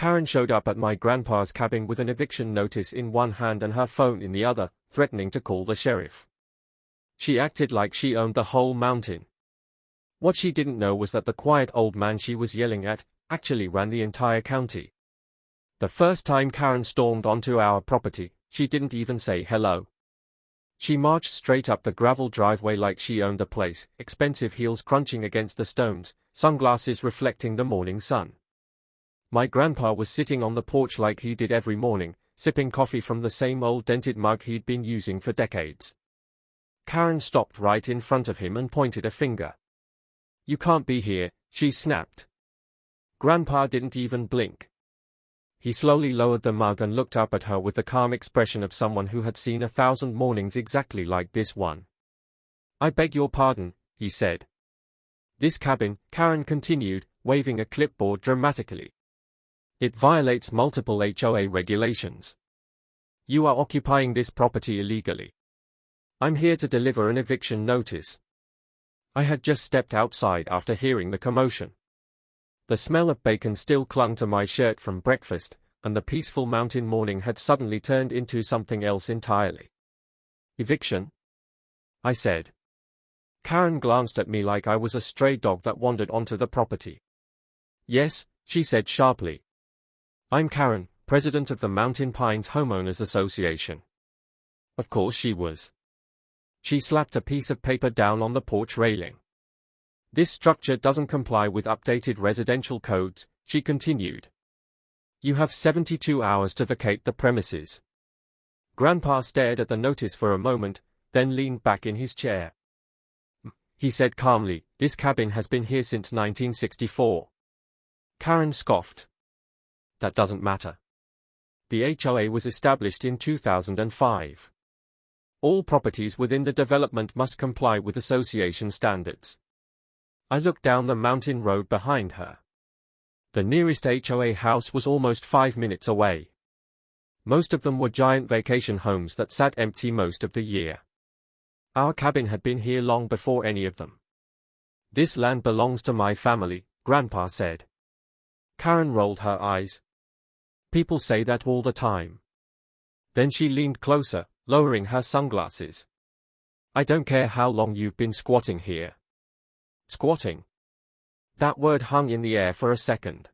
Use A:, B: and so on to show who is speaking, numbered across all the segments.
A: Karen showed up at my grandpa's cabin with an eviction notice in one hand and her phone in the other, threatening to call the sheriff. She acted like she owned the whole mountain. What she didn't know was that the quiet old man she was yelling at actually ran the entire county. The first time Karen stormed onto our property, she didn't even say hello. She marched straight up the gravel driveway like she owned the place, expensive heels crunching against the stones, sunglasses reflecting the morning sun. My grandpa was sitting on the porch like he did every morning, sipping coffee from the same old dented mug he'd been using for decades. Karen stopped right in front of him and pointed a finger. "You can't be here," she snapped. Grandpa didn't even blink. He slowly lowered the mug and looked up at her with the calm expression of someone who had seen 1,000 mornings exactly like this one. "I beg your pardon," he said. "This cabin," Karen continued, waving a clipboard dramatically. "It violates multiple HOA regulations. You are occupying this property illegally. I'm here to deliver an eviction notice." I had just stepped outside after hearing the commotion. The smell of bacon still clung to my shirt from breakfast, and the peaceful mountain morning had suddenly turned into something else entirely. "Eviction?" I said. Karen glanced at me like I was a stray dog that wandered onto the property. "Yes," she said sharply. "I'm Karen, president of the Mountain Pines Homeowners Association." Of course she was. She slapped a piece of paper down on the porch railing. "This structure doesn't comply with updated residential codes," she continued. "You have 72 hours to vacate the premises." Grandpa stared at the notice for a moment, then leaned back in his chair. He said calmly, "This cabin has been here since 1964. Karen scoffed. "That doesn't matter. The HOA was established in 2005. All properties within the development must comply with association standards." I looked down the mountain road behind her. The nearest HOA house was almost 5 minutes away. Most of them were giant vacation homes that sat empty most of the year. Our cabin had been here long before any of them. "This land belongs to my family," Grandpa said. Karen rolled her eyes. "People say that all the time." Then she leaned closer, lowering her sunglasses. "I don't care how long you've been squatting here." Squatting? That word hung in the air for a second.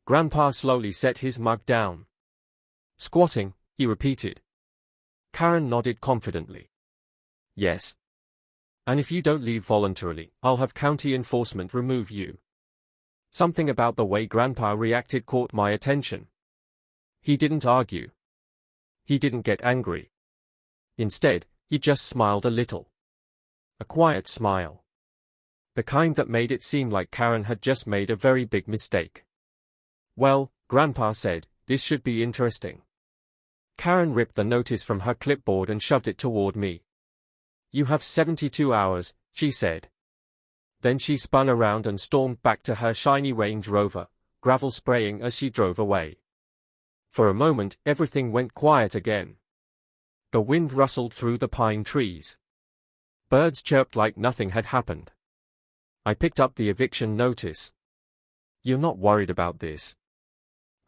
A: Grandpa slowly set his mug down. "Squatting," he repeated. Karen nodded confidently. "Yes. And if you don't leave voluntarily, I'll have county enforcement remove you." Something about the way Grandpa reacted caught my attention. He didn't argue. He didn't get angry. Instead, he just smiled a little. A quiet smile. The kind that made it seem like Karen had just made a very big mistake. "Well," Grandpa said, "this should be interesting." Karen ripped the notice from her clipboard and shoved it toward me. "You have 72 hours, she said. Then she spun around and stormed back to her shiny Range Rover, gravel spraying as she drove away. For a moment, everything went quiet again. The wind rustled through the pine trees. Birds chirped like nothing had happened. I picked up the eviction notice. "You're not worried about this?"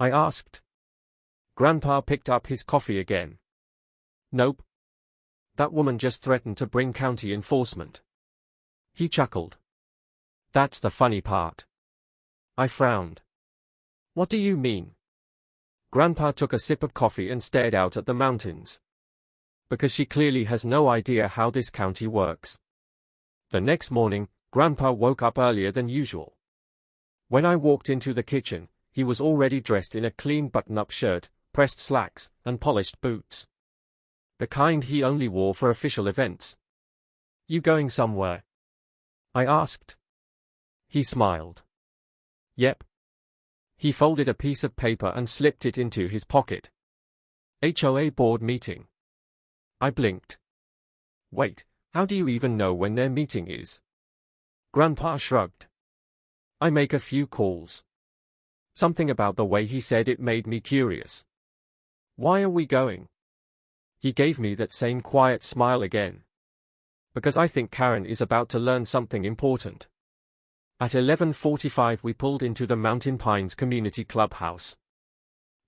A: I asked. Grandpa picked up his coffee again. "Nope. That woman just threatened to bring county enforcement." He chuckled. "That's the funny part." I frowned. "What do you mean?" Grandpa took a sip of coffee and stared out at the mountains. "Because she clearly has no idea how this county works." The next morning, Grandpa woke up earlier than usual. When I walked into the kitchen, he was already dressed in a clean button-up shirt, pressed slacks, and polished boots. The kind he only wore for official events. "You going somewhere?" I asked. He smiled. "Yep." He folded a piece of paper and slipped it into his pocket. "HOA board meeting." I blinked. "Wait, how do you even know when their meeting is?" Grandpa shrugged. "I make a few calls." Something about the way he said it made me curious. "Why are we going?" He gave me that same quiet smile again. "Because I think Karen is about to learn something important." At 11:45 we pulled into the Mountain Pines Community Clubhouse.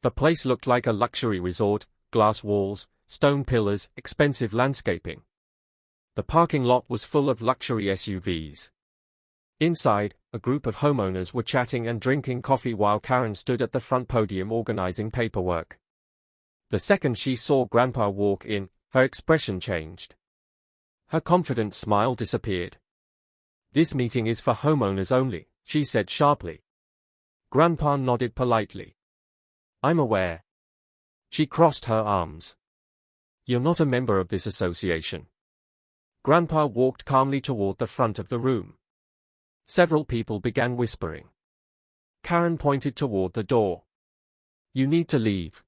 A: The place looked like a luxury resort, glass walls, stone pillars, expensive landscaping. The parking lot was full of luxury SUVs. Inside, a group of homeowners were chatting and drinking coffee while Karen stood at the front podium organizing paperwork. The second she saw Grandpa walk in, her expression changed. Her confident smile disappeared. "This meeting is for homeowners only," she said sharply. Grandpa nodded politely. "I'm aware." She crossed her arms. "You're not a member of this association." Grandpa walked calmly toward the front of the room. Several people began whispering. Karen pointed toward the door. "You need to leave."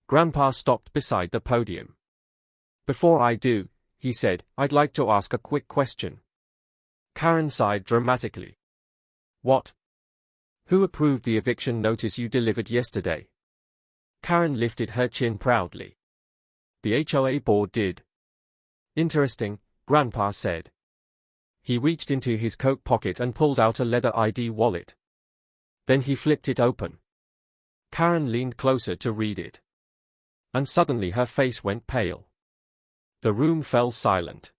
A: Grandpa stopped beside the podium. "Before I do," he said, "I'd like to ask a quick question." Karen sighed dramatically. "What?" "Who approved the eviction notice you delivered yesterday?" Karen lifted her chin proudly. "The HOA board did." "Interesting," Grandpa said. He reached into his coat pocket and pulled out a leather ID wallet. Then he flipped it open. Karen leaned closer to read it. And suddenly her face went pale. The room fell silent.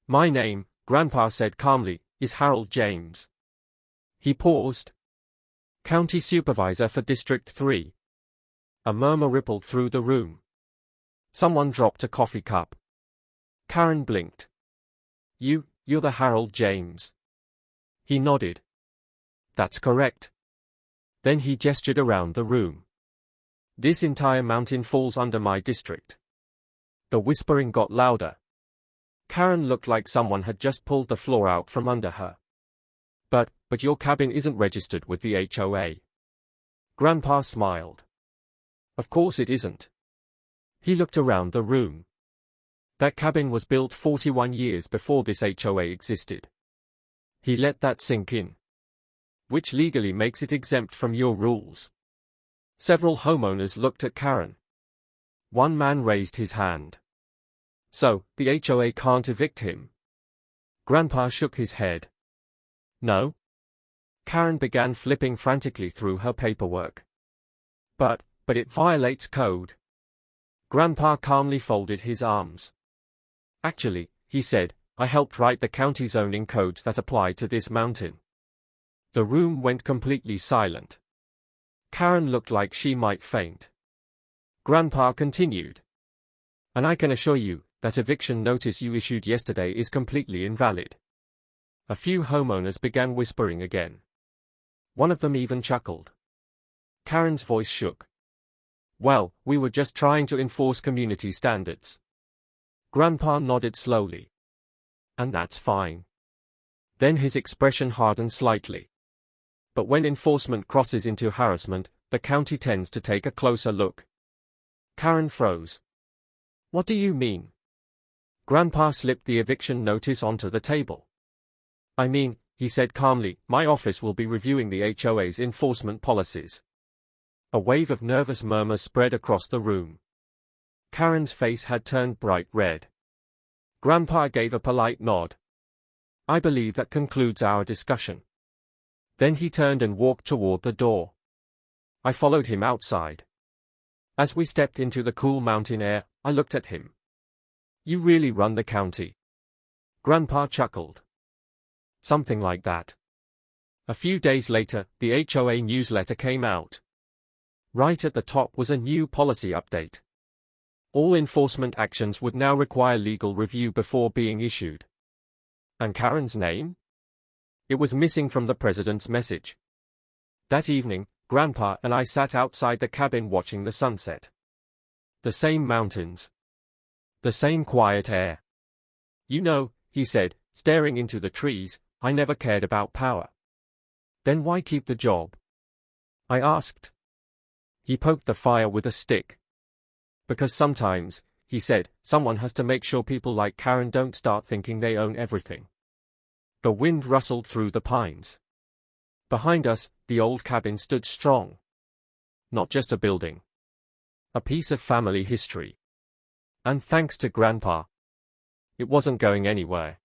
A: "My name," Grandpa said calmly, "is Harold James." He paused. "County Supervisor for District 3. A murmur rippled through the room. Someone dropped a coffee cup. Karen blinked. You're the Harold James." He nodded. "That's correct." Then he gestured around the room. "This entire mountain falls under my district." The whispering got louder. Karen looked like someone had just pulled the floor out from under her. But your cabin isn't registered with the HOA." Grandpa smiled. "Of course it isn't." He looked around the room. "That cabin was built 41 years before this HOA existed." He let that sink in. "Which legally makes it exempt from your rules." Several homeowners looked at Karen. One man raised his hand. "So, the HOA can't evict him?" Grandpa shook his head. "No." Karen began flipping frantically through her paperwork. But it violates code." Grandpa calmly folded his arms. "Actually," he said, "I helped write the county zoning codes that apply to this mountain." The room went completely silent. Karen looked like she might faint. Grandpa continued. "And I can assure you, that eviction notice you issued yesterday is completely invalid." A few homeowners began whispering again. One of them even chuckled. Karen's voice shook. "Well, we were just trying to enforce community standards." Grandpa nodded slowly. "And that's fine." Then his expression hardened slightly. "But when enforcement crosses into harassment, the county tends to take a closer look." Karen froze. "What do you mean?" Grandpa slipped the eviction notice onto the table. "I mean," he said calmly, "my office will be reviewing the HOA's enforcement policies." A wave of nervous murmurs spread across the room. Karen's face had turned bright red. Grandpa gave a polite nod. "I believe that concludes our discussion." Then he turned and walked toward the door. I followed him outside. As we stepped into the cool mountain air, I looked at him. "You really run the county?" Grandpa chuckled. "Something like that." A few days later, the HOA newsletter came out. Right at the top was a new policy update. All enforcement actions would now require legal review before being issued. And Karen's name? It was missing from the president's message. That evening, Grandpa and I sat outside the cabin watching the sunset. The same mountains. The same quiet air. "You know," he said, staring into the trees, "I never cared about power." "Then why keep the job?" I asked. He poked the fire with a stick. "Because sometimes," he said, "someone has to make sure people like Karen don't start thinking they own everything." The wind rustled through the pines. Behind us, the old cabin stood strong. Not just a building. A piece of family history. And thanks to Grandpa, it wasn't going anywhere.